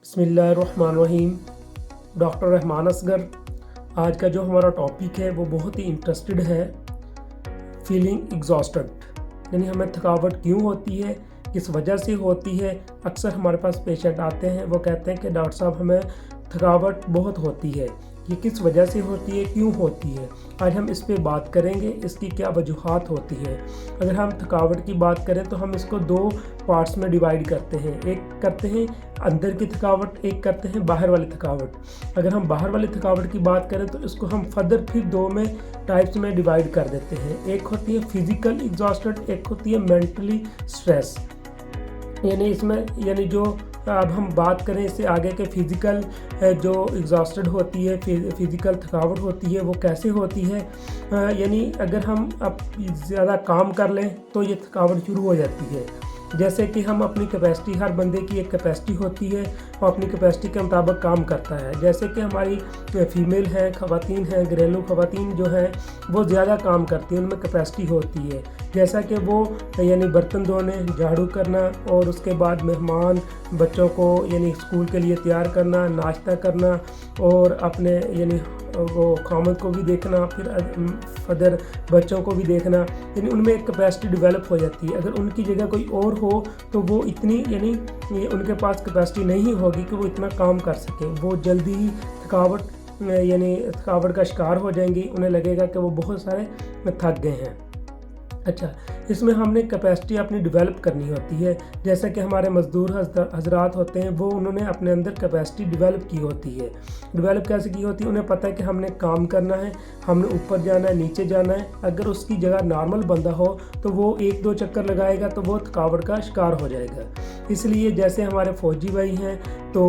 बिस्मिल्लाहिर्रहमानिर्रहीम। डॉक्टर रहमान असगर। आज का जो हमारा टॉपिक है वो बहुत ही इंटरेस्टेड है, फीलिंग एग्जॉस्टेड, यानी हमें थकावट क्यों होती है, किस वजह से होती है। अक्सर हमारे पास पेशेंट आते हैं, वो कहते हैं कि डॉक्टर साहब हमें थकावट बहुत होती है, ये किस वजह से होती है, क्यों होती है। आज हम इस पे बात करेंगे, इसकी क्या वजूहात होती हैं। अगर हम थकावट की बात करें तो हम इसको दो पार्ट्स में डिवाइड करते हैं, एक करते हैं अंदर की थकावट, एक करते हैं बाहर वाली थकावट। अगर हम बाहर वाली थकावट की बात करें तो इसको हम फर्दर फिर दो में टाइप्स में डिवाइड कर देते हैं। एक होती है फिजिकल एग्जॉस्टेड, एक होती है मेंटली स्ट्रेस। यानी जो अब हम बात करें इससे आगे के फिज़िकल जो एग्जॉस्टेड होती है, फिज़िकल थकावट होती है, वो कैसे होती है। यानी अगर हम अब ज़्यादा काम कर लें तो ये थकावट शुरू हो जाती है। जैसे कि हम अपनी कैपेसिटी, हर बंदे की एक कैपेसिटी होती है, वो अपनी कैपेसिटी के मुताबिक काम करता है। जैसे कि हमारी फीमेल हैं, ख़वातीन हैं, घरेलू ख़वातीन जो हैं वो ज़्यादा काम करती हैं, उनमें कैपेसिटी होती है। जैसा कि वो यानी बर्तन धोने, झाड़ू करना और उसके बाद मेहमान बच्चों को यानी स्कूल के लिए तैयार करना, नाश्ता करना और अपने यानी वो खामद को भी देखना, फिर फदर बच्चों को भी देखना, यानी उनमें एक कैपेसिटी डेवलप हो जाती है। अगर उनकी जगह कोई और हो तो वो इतनी यानी उनके पास कैपेसिटी नहीं होगी कि वो इतना काम कर सकें। वो जल्दी ही थकावट का शिकार हो जाएंगी, उन्हें लगेगा कि वो बहुत सारे थक गए हैं। अच्छा, इसमें हमने कैपेसिटी अपनी डेवलप करनी होती है। जैसे कि हमारे मज़दूर हजरात होते हैं, वो उन्होंने अपने अंदर कैपेसिटी डेवलप की होती है। डेवलप कैसे की होती है, उन्हें पता है कि हमने काम करना है, हमने ऊपर जाना है, नीचे जाना है। अगर उसकी जगह नॉर्मल बंदा हो तो वो एक दो चक्कर लगाएगा तो वो थकावट का शिकार हो जाएगा। इसलिए जैसे हमारे फ़ौजी भाई हैं तो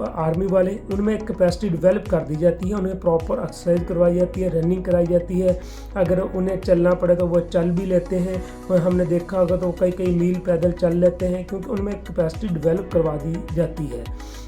आर्मी वाले, उनमें एक कैपेसिटी डेवलप कर दी जाती है, उन्हें प्रॉपर एक्सरसाइज करवाई जाती है, रनिंग कराई जाती है। अगर उन्हें चलना पड़े तो वो चल भी लेते हैं, और हमने देखा होगा तो कई मील पैदल चल लेते हैं, क्योंकि उनमें एक कैपेसिटी डेवलप करवा दी जाती है।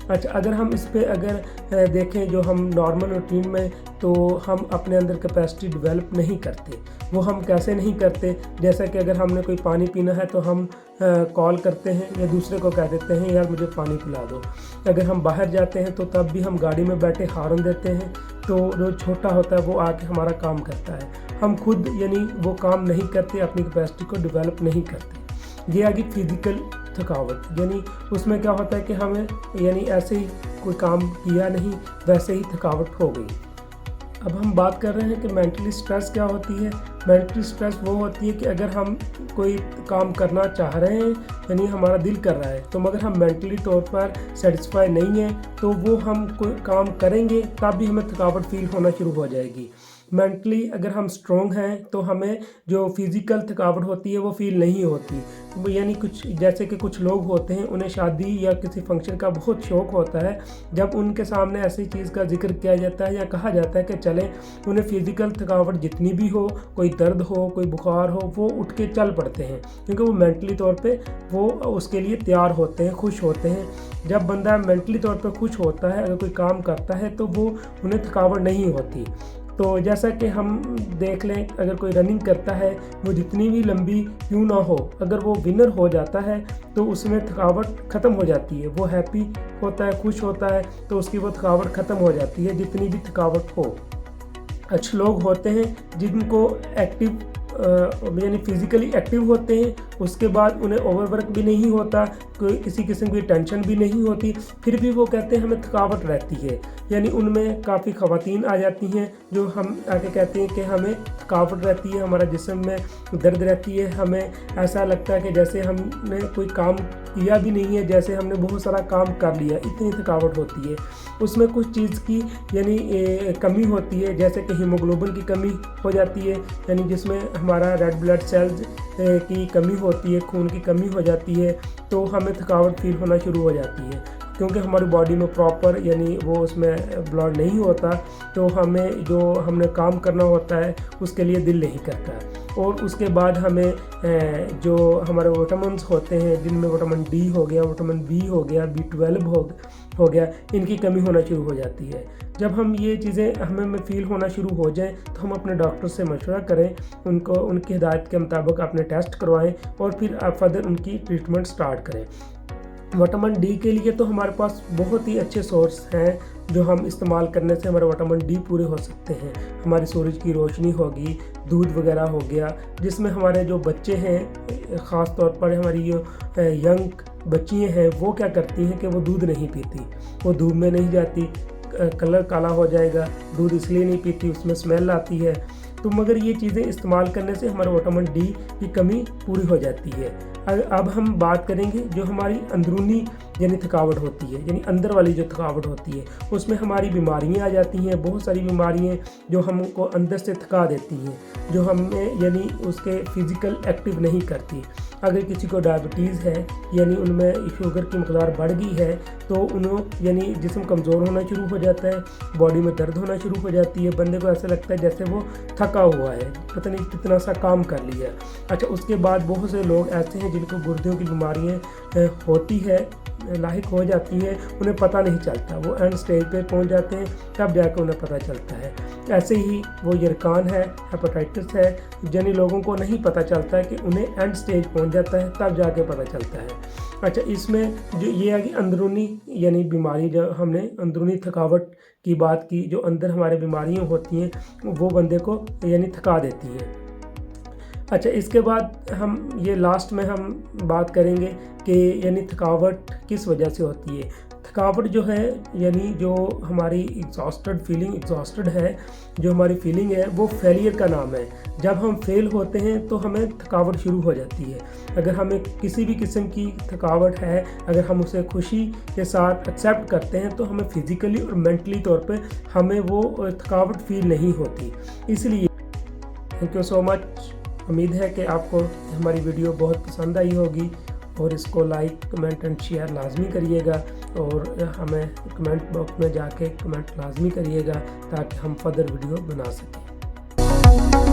अच्छा, अगर हम इस पे अगर देखें जो हम नॉर्मल रूटीन में, तो हम अपने अंदर कैपेसिटी डेवलप नहीं करते। वो हम कैसे नहीं करते, जैसा कि अगर हमने कोई पानी पीना है तो हम कॉल करते हैं या दूसरे को कह देते हैं यार मुझे पानी पिला दो। अगर हम बाहर जाते हैं तो तब भी हम गाड़ी में बैठे हॉर्न देते हैं, तो जो छोटा होता है वो आके हमारा काम करता है। हम खुद यानी वो काम नहीं करते, अपनी कैपेसिटी को डेवलप नहीं करते। ये आ गई फिज़िकल थकावट, यानी उसमें क्या होता है कि हमें यानी ऐसे ही कोई काम किया नहीं, वैसे ही थकावट हो गई। अब हम बात कर रहे हैं कि मेंटली स्ट्रेस क्या होती है। मेंटली स्ट्रेस वो होती है कि अगर हम कोई काम करना चाह रहे हैं, यानी हमारा दिल कर रहा है, तो मगर हम मेंटली तौर पर सेटिस्फाई नहीं हैं, तो वो हम कोई काम करेंगे तब भी हमें थकावट फील होना शुरू हो जाएगी। मेंटली अगर हम स्ट्रॉन्ग हैं तो हमें जो फिज़िकल थकावट होती है वो फील नहीं होती। यानी कुछ जैसे कि कुछ लोग होते हैं, उन्हें शादी या किसी फंक्शन का बहुत शौक़ होता है, जब उनके सामने ऐसी चीज़ का जिक्र किया जाता है या कहा जाता है कि चलें, उन्हें फिज़िकल थकावट जितनी भी हो, कोई दर्द हो, कोई बुखार हो, वो उठ के चल पड़ते हैं, क्योंकि वो मेंटली तौर पे वो उसके लिए तैयार होते हैं, खुश होते हैं। जब बंदा मेंटली तौर पे खुश होता है, अगर कोई काम करता है तो वो उन्हें थकावट नहीं होती। तो जैसा कि हम देख लें, अगर कोई रनिंग करता है, वो जितनी भी लंबी क्यों ना हो, अगर वो विनर हो जाता है तो उसमें थकावट ख़त्म हो जाती है। वो हैप्पी होता है, खुश होता है, तो उसकी वो थकावट ख़त्म हो जाती है, जितनी भी थकावट हो। अच्छे लोग होते हैं जिनको एक्टिव यानी फिज़िकली एक्टिव होते हैं, उसके बाद उन्हें ओवरवर्क भी नहीं होता, कोई किसी किस्म की टेंशन भी नहीं होती, फिर भी वो कहते हैं हमें थकावट रहती है। यानी उनमें काफ़ी ख़वातीन आ जाती हैं जो हम आके कहते हैं कि हमें थकावट रहती है, हमारा जिस्म में दर्द रहती है, हमें ऐसा लगता है कि जैसे हमने कोई काम किया भी नहीं है, जैसे हमने बहुत सारा काम कर लिया, इतनी थकावट होती है। उसमें कुछ चीज़ की यानी कमी होती है, जैसे कि हीमोग्लोबिन की कमी हो जाती है, यानी जिसमें हमारा रेड ब्लड सेल्स की कमी होती है, खून की कमी हो जाती है, तो हमें थकावट फील होना शुरू हो जाती है, क्योंकि हमारी बॉडी में प्रॉपर यानी वो उसमें ब्लड नहीं होता, तो हमें जो हमने काम करना होता है उसके लिए दिल नहीं करता। और उसके बाद हमें जो हमारे विटामिन्स होते हैं, जिनमें विटामिन डी हो गया, विटामिन बी हो गया, B12 हो गया, इनकी कमी होना शुरू हो जाती है। जब हम ये चीज़ें हमें फील होना शुरू हो जाए तो हम अपने डॉक्टर से मशवरा करें, उनको उनकी हिदायत के मुताबिक अपने टेस्ट करवाएं और फिर फर्दर उनकी ट्रीटमेंट स्टार्ट करें। विटामिन डी के लिए तो हमारे पास बहुत ही अच्छे सोर्स हैं जो हम इस्तेमाल करने से हमारे विटामिन डी पूरे हो सकते हैं। हमारी सूरज की रोशनी होगी, दूध वगैरह हो गया, जिसमें हमारे जो बच्चे हैं, ख़ास तौर पर हमारी जो यंग बच्चियाँ हैं, वो क्या करती हैं कि वो दूध नहीं पीती, वो धूप में नहीं जाती, कलर काला हो जाएगा, दूध इसलिए नहीं पीती, उसमें स्मेल आती है। तो मगर ये चीज़ें इस्तेमाल करने से हमारे विटामिन डी की कमी पूरी हो जाती है। अब हम बात करेंगे जो हमारी अंदरूनी यानी थकावट होती है, यानी अंदर वाली जो थकावट होती है, उसमें हमारी बीमारियां आ जाती हैं, बहुत सारी बीमारियां जो हमको अंदर से थका देती हैं, जो हमें यानी उसके फिज़िकल एक्टिव नहीं करती। अगर किसी को डायबिटीज़ है यानी उनमें शुगर की मकदार बढ़ गई है तो उन्हें यानी जिस्म कमज़ोर होना शुरू हो जाता है, बॉडी में दर्द होना शुरू हो जाती है, बंदे को ऐसा लगता है जैसे वो थका हुआ है, पता नहीं कितना सा काम कर लिया। अच्छा, उसके बाद बहुत से लोग ऐसे हैं जिनको गुर्दों की बीमारियाँ होती है, लाहिक हो जाती है, उन्हें पता नहीं चलता, वो एंड स्टेज पे पहुंच जाते हैं, तब जाकर उन्हें पता चलता है। ऐसे ही वो यरकान है, हेपेटाइटिस है, जिन लोगों को नहीं पता चलता है कि उन्हें एंड स्टेज पहुंच जाता है, तब जाके पता चलता है। अच्छा, इसमें जो ये है कि अंदरूनी यानी बीमारी, जो हमने अंदरूनी थकावट की बात की, जो अंदर हमारे बीमारियाँ होती हैं वो बंदे को यानी थका देती हैं। अच्छा, इसके बाद हम ये लास्ट में हम बात करेंगे कि यानी थकावट किस वजह से होती है। थकावट जो है यानी जो हमारी एग्जॉस्टेड है, जो हमारी फीलिंग है, वो फेलियर का नाम है। जब हम फेल होते हैं तो हमें थकावट शुरू हो जाती है। अगर हमें किसी भी किस्म की थकावट है, अगर हम उसे खुशी के साथ एक्सेप्ट करते हैं तो हमें फिज़िकली और मेंटली तौर पे हमें वो थकावट फील नहीं होती। इसलिए थैंक यू सो मच। उम्मीद है कि आपको हमारी वीडियो बहुत पसंद आई होगी और इसको लाइक, कमेंट एंड शेयर लाजमी करिएगा और हमें कमेंट बॉक्स में जाके कमेंट लाजमी करिएगा ताकि हम फर्दर वीडियो बना सकें।